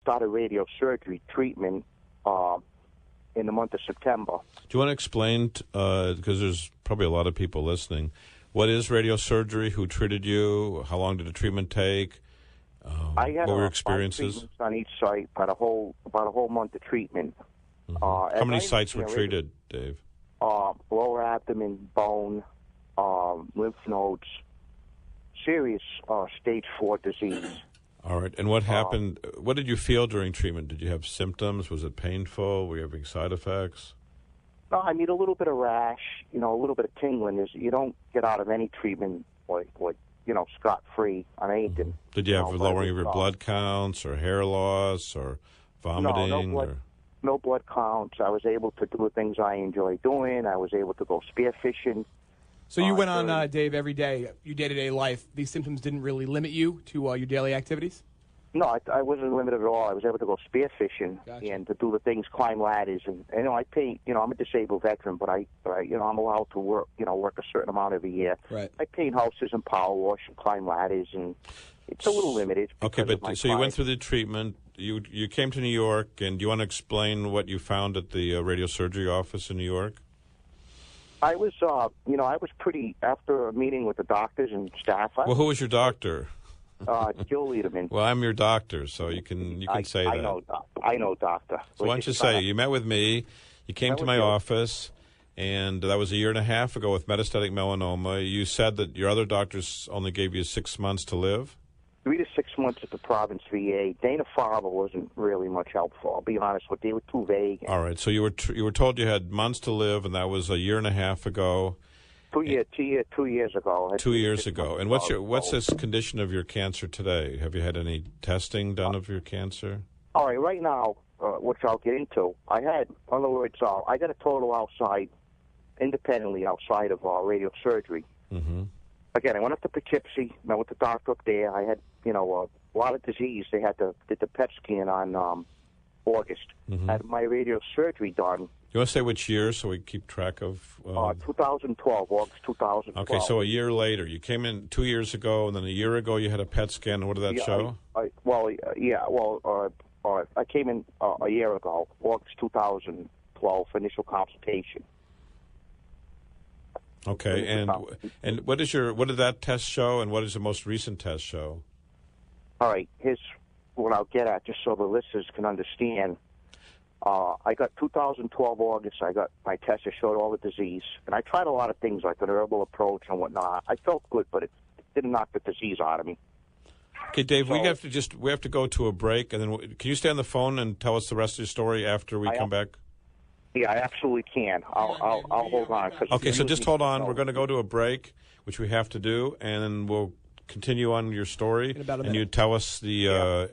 started radiosurgery treatment in the month of September. Do you want to explain, because there's probably a lot of people listening, what is radiosurgery? Who treated you? How long did the treatment take? I had what were your experiences? 5 treatments on each site, about a whole month of treatment. Mm-hmm. How many sites were treated, Dave? Lower abdomen, bone, lymph nodes, serious stage 4 disease. All right. And what happened? What did you feel during treatment? Did you have symptoms? Was it painful? Were you having side effects? No, I mean, a little bit of rash, a little bit of tingling. You don't get out of any treatment like scot-free on anything. Mm-hmm. Did you have lowering of your blood counts or hair loss or vomiting? No blood counts. I was able to do the things I enjoy doing. I was able to go spearfishing. So you went on, Dave, every day, your day-to-day life. These symptoms didn't really limit you to your daily activities? No, I wasn't limited at all. I was able to go spearfishing and to do the things, climb ladders, and I paint. I'm a disabled veteran, but I'm allowed to work a certain amount every year. Right. I paint houses and power wash and climb ladders, and it's a little limited. Okay, but so you went through the treatment. You came to New York, and do you want to explain what you found at the radiosurgery office in New York? I was, I was pretty after a meeting with the doctors and staff. Well, who was your doctor? Gil Lederman. Well, I'm your doctor, so you can say that. I know, doctor. So why don't you say you met with me, you came to my office, and that was a year and a half ago with metastatic melanoma. You said that your other doctors only gave you 6 months to live? 3 to 6 months at the Province VA. Dana-Farber wasn't really much helpful. I'll be honest with you; they were too vague. All right, so you were told you had months to live, and that was a year and a half ago. 2 years ago. 2 years ago. And what's this condition of your cancer today? Have you had any testing done of your cancer? All right, right now, which I'll get into, I got a total outside, independently outside of radiosurgery. Mm-hmm. Again, I went up to Poughkeepsie, met with the doctor up there. I had, a lot of disease. They did the PET scan on August. Mm-hmm. Had my radiosurgery done. You want to say which year so we keep track of? 2012, August 2012. Okay, so a year later. You came in 2 years ago, and then a year ago you had a PET scan. What did that show? I came in a year ago, August 2012, for initial consultation. Okay, and what did that test show, and what does the most recent test show? All right, here's what I'll get at, just so the listeners can understand. I got 2012 August. I got my test that showed all the disease, and I tried a lot of things like an herbal approach and whatnot. I felt good, but it didn't knock the disease out of me. Okay, Dave, we have to go to a break, and then can you stay on the phone and tell us the rest of your story after we come back? Yeah, I absolutely can. I'll hold on. Okay, so just hold on. We're going to go to a break, which we have to do, and then we'll continue on your story, and you tell us the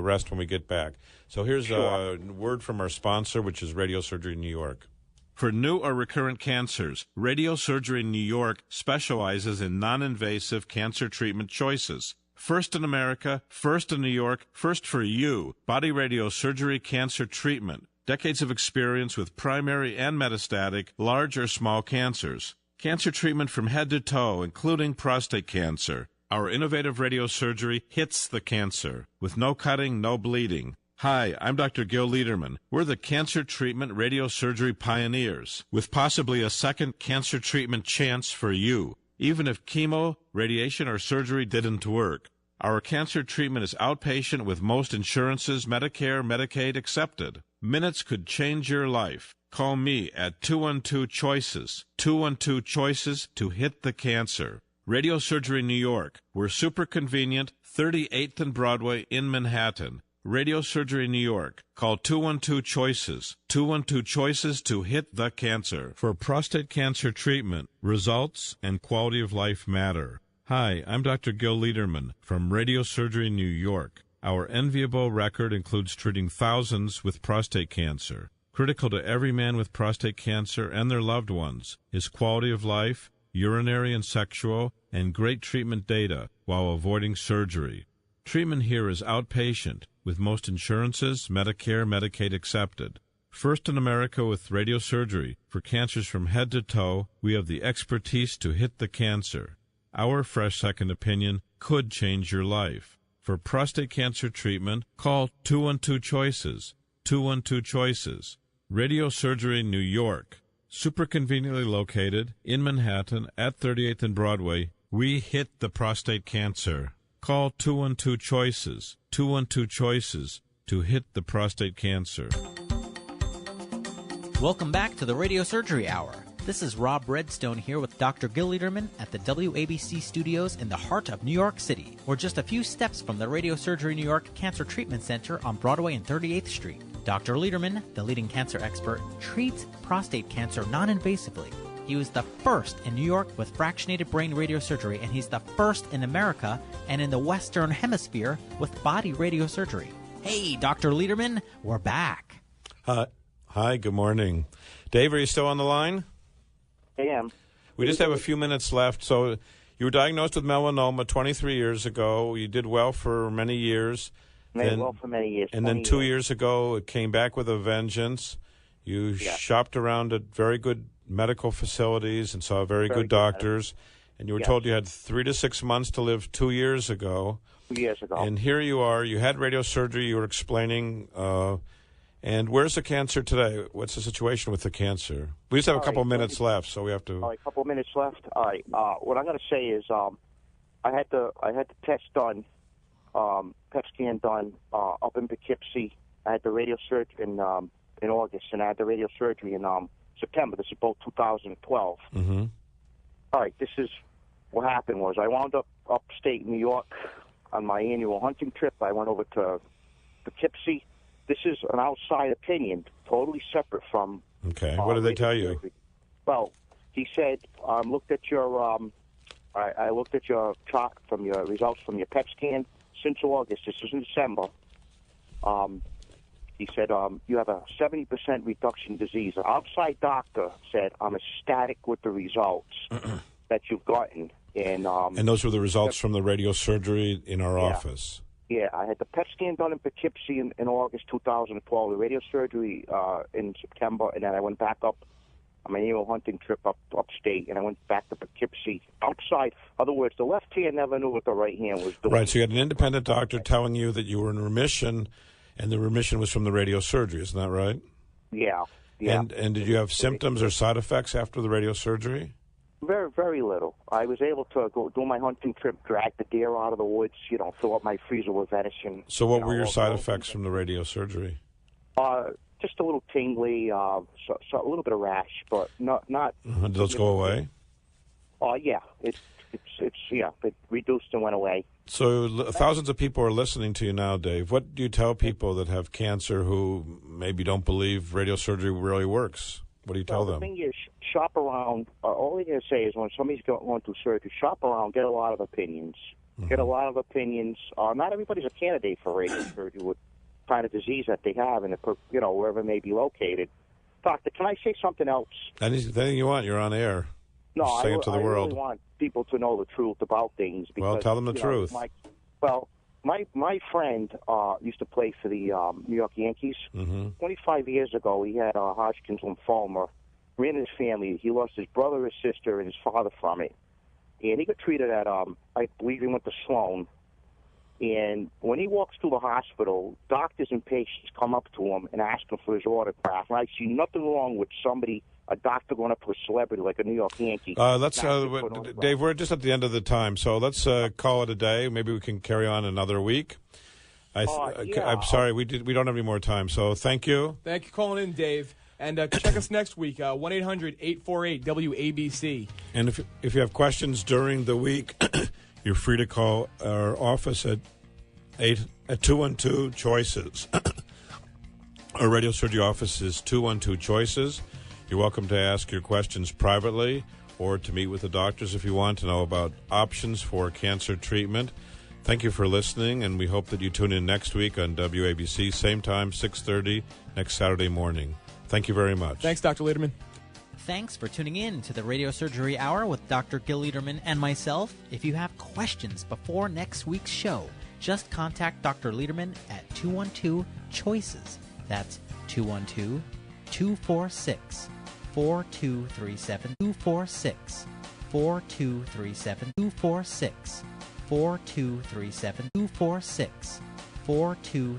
rest when we get back. So here's a word from our sponsor, which is Radiosurgery New York. For new or recurrent cancers, Radiosurgery New York specializes in non-invasive cancer treatment choices. First in America, first in New York, first for you, Body Radiosurgery Cancer Treatment. Decades of experience with primary and metastatic, large or small cancers. Cancer treatment from head to toe, including prostate cancer. Our innovative radiosurgery hits the cancer with no cutting, no bleeding. Hi, I'm Dr. Gil Lederman. We're the cancer treatment radiosurgery pioneers, with possibly a second cancer treatment chance for you, even if chemo, radiation, or surgery didn't work. Our cancer treatment is outpatient with most insurances, Medicare, Medicaid accepted. Minutes could change your life. Call me at 212-CHOICES, 212-CHOICES to hit the cancer. Radiosurgery New York. We're super convenient, 38th and Broadway in Manhattan. Radiosurgery New York. Call 212-CHOICES, 212-CHOICES to hit the cancer. For prostate cancer treatment, results and quality of life matter. Hi, I'm Dr. Gil Lederman from Radiosurgery New York. Our enviable record includes treating thousands with prostate cancer. Critical to every man with prostate cancer and their loved ones is quality of life, urinary and sexual, and great treatment data while avoiding surgery. Treatment here is outpatient, with most insurances, Medicare, Medicaid accepted. First in America with radiosurgery for cancers from head to toe, we have the expertise to hit the cancer. Our fresh second opinion could change your life. For prostate cancer treatment, call 212-CHOICES, 212-CHOICES. Radiosurgery New York, super conveniently located in Manhattan at 38th and Broadway. We hit the prostate cancer. Call 212-CHOICES, 212-CHOICES to hit the prostate cancer. Welcome back to the Radiosurgery Hour. This is Rob Redstone here with Dr. Gil Lederman at the WABC studios in the heart of New York City. We're just a few steps from the Radiosurgery New York Cancer Treatment Center on Broadway and 38th Street. Dr. Lederman, the leading cancer expert, treats prostate cancer non-invasively. He was the first in New York with fractionated brain radiosurgery, and he's the first in America and in the Western Hemisphere with body radiosurgery. Hey, Dr. Lederman, we're back. Hi, good morning. Dave, are you still on the line? I am. We just have a few minutes left. So you were diagnosed with melanoma 23 years ago. You did well for many years. Well for many years. And then 2 years ago, it came back with a vengeance. You shopped around at very good medical facilities and saw very good doctors. And you were told you had 3 to 6 months to live 2 years ago. 2 years ago. And here you are. You had radiosurgery. You were explaining. And where's the cancer today? What's the situation with the cancer? We just have a couple minutes left, so we have to. All right, a couple minutes left. All right. What I'm going to say is, I had the test done, PET scan done up in Poughkeepsie. I had the radiosurgery in August, and I had the radiosurgery in September. This is both 2012. Mm-hmm. All right. This is what happened was I wound up upstate New York on my annual hunting trip. I went over to Poughkeepsie. This is an outside opinion, totally separate from. Okay. What did they tell you? Well, he said, looked at your. I looked at your chart from your results from your PET scan since August. This was in December. He said you have a 70% reduction in disease. An outside doctor said I'm ecstatic with the results that you've gotten. And those were the results from the radiosurgery in our office. Yeah, I had the PET scan done in Poughkeepsie in August 2012, the radiosurgery in September, and then I went back up on my annual hunting trip upstate, and I went back to Poughkeepsie outside. In other words, the left hand never knew what the right hand was doing. Right, so you had an independent doctor telling you that you were in remission, and the remission was from the radiosurgery, isn't that right? Yeah. And did you have symptoms or side effects after the radiosurgery? Very, very little. I was able to go do my hunting trip, drag the deer out of the woods, fill up my freezer with venison. So what were your side effects from the radiosurgery? Just a little tingly, so a little bit of rash, but not. Did those go away? Yeah. It reduced and went away. So thousands of people are listening to you now, Dave. What do you tell people that have cancer who maybe don't believe radiosurgery really works? What do you tell them? The thing is, shop around. All I'm going to say is when somebody's going through surgery, shop around, get a lot of opinions. Mm-hmm. Get a lot of opinions. Not everybody's a candidate for radiosurgery with the kind of disease that they have, and wherever it may be located. Doctor, can I say something else? Anything you want. You're on air. No, I really want people to know the truth about things. Because, well, tell them the truth. My friend used to play for the New York Yankees. Mm-hmm. 25 years ago, he had Hodgkin's lymphoma. Ran in his family. He lost his brother, his sister, and his father from it. And he got treated at, I believe he went to Sloan. And when he walks through the hospital, doctors and patients come up to him and ask him for his autograph. And I see nothing wrong with a doctor going up to a celebrity like a New York Yankee. Dave, we're just at the end of the time, so let's call it a day. Maybe we can carry on another week. I'm sorry, we don't have any more time, so thank you. Thank you for calling in, Dave. And check us next week, 1-800-848-WABC. And if you have questions during the week, you're free to call our office at 212-CHOICES. Our radiosurgery office is 212-CHOICES. You're welcome to ask your questions privately or to meet with the doctors if you want to know about options for cancer treatment. Thank you for listening, and we hope that you tune in next week on WABC, same time, 6:30, next Saturday morning. Thank you very much. Thanks, Dr. Lederman. Thanks for tuning in to the Radiosurgery Hour with Dr. Gil Lederman and myself. If you have questions before next week's show, just contact Dr. Lederman at 212-CHOICES. That's 212-246-4237. 246-4237. 4237 246 4237